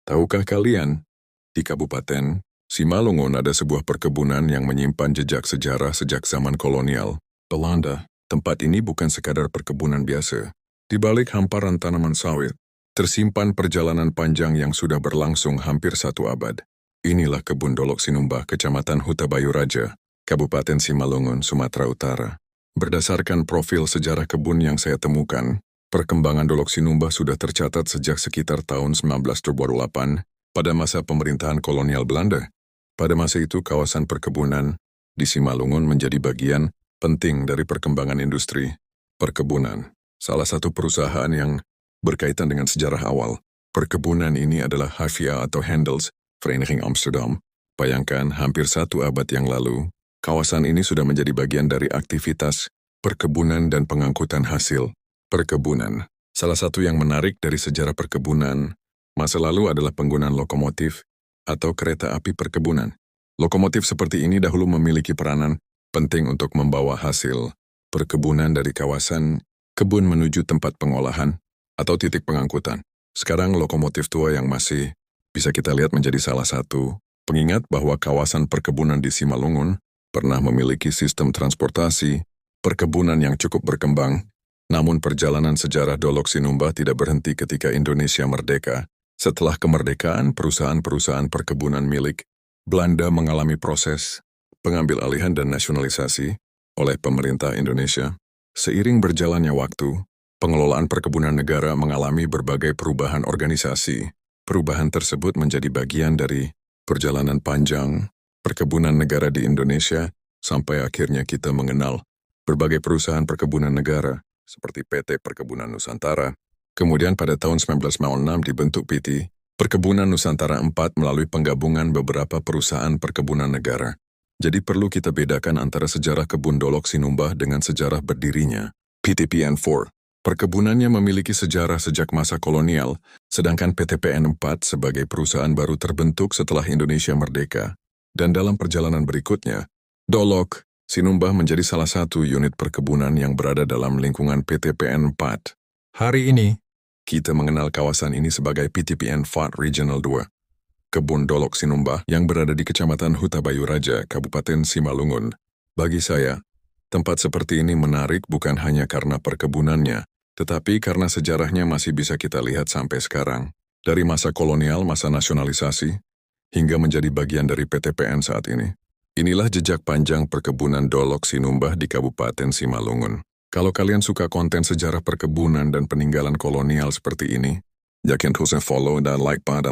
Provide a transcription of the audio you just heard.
Tahukah kalian, di Kabupaten Simalungun ada sebuah perkebunan yang menyimpan jejak sejarah sejak zaman kolonial Belanda. Tempat ini bukan sekadar perkebunan biasa. Di balik hamparan tanaman sawit, tersimpan perjalanan panjang yang sudah berlangsung hampir 1 abad. Inilah kebun Dolok Sinumbah, Kecamatan Hutabayu Raja, Kabupaten Simalungun, Sumatera Utara. Berdasarkan profil sejarah kebun yang saya temukan, perkembangan Dolok Sinumbah sudah tercatat sejak sekitar tahun 1928 pada masa pemerintahan kolonial Belanda. Pada masa itu, kawasan perkebunan di Simalungun menjadi bagian penting dari perkembangan industri perkebunan. Salah satu perusahaan yang berkaitan dengan sejarah awal perkebunan ini adalah Havia atau Handels Vereniging Amsterdam. Bayangkan, hampir 1 abad yang lalu, kawasan ini sudah menjadi bagian dari aktivitas perkebunan dan pengangkutan hasil perkebunan. Salah satu yang menarik dari sejarah perkebunan masa lalu adalah penggunaan lokomotif atau kereta api perkebunan. Lokomotif seperti ini dahulu memiliki peranan penting untuk membawa hasil perkebunan dari kawasan kebun menuju tempat pengolahan atau titik pengangkutan. Sekarang lokomotif tua yang masih bisa kita lihat menjadi salah satu pengingat bahwa kawasan perkebunan di Simalungun pernah memiliki sistem transportasi perkebunan yang cukup berkembang. Namun perjalanan sejarah Dolok Sinumbah tidak berhenti ketika Indonesia merdeka. Setelah kemerdekaan, perusahaan-perusahaan perkebunan milik Belanda mengalami proses pengambil alihan dan nasionalisasi oleh pemerintah Indonesia. Seiring berjalannya waktu, pengelolaan perkebunan negara mengalami berbagai perubahan organisasi. Perubahan tersebut menjadi bagian dari perjalanan panjang perkebunan negara di Indonesia sampai akhirnya kita mengenal berbagai perusahaan perkebunan negara seperti PT Perkebunan Nusantara. Kemudian pada tahun 1906 dibentuk PT Perkebunan Nusantara 4 melalui penggabungan beberapa perusahaan perkebunan negara. Jadi perlu kita bedakan antara sejarah kebun Dolok Sinumbah dengan sejarah berdirinya PTPN 4. Perkebunannya memiliki sejarah sejak masa kolonial, sedangkan PTPN 4 sebagai perusahaan baru terbentuk setelah Indonesia merdeka. Dan dalam perjalanan berikutnya, Dolok Sinumbah menjadi salah satu unit perkebunan yang berada dalam lingkungan PTPN 4. Hari ini, kita mengenal kawasan ini sebagai PTPN 4 Regional 2. Kebun Dolok Sinumbah yang berada di Kecamatan Hutabayu Raja, Kabupaten Simalungun. Bagi saya, tempat seperti ini menarik bukan hanya karena perkebunannya, tetapi karena sejarahnya masih bisa kita lihat sampai sekarang. Dari masa kolonial, masa nasionalisasi, hingga menjadi bagian dari PTPN saat ini. Inilah jejak panjang perkebunan Dolok Sinumbah di Kabupaten Simalungun. Kalau kalian suka konten sejarah perkebunan dan peninggalan kolonial seperti ini, jangan lupa follow dan like pada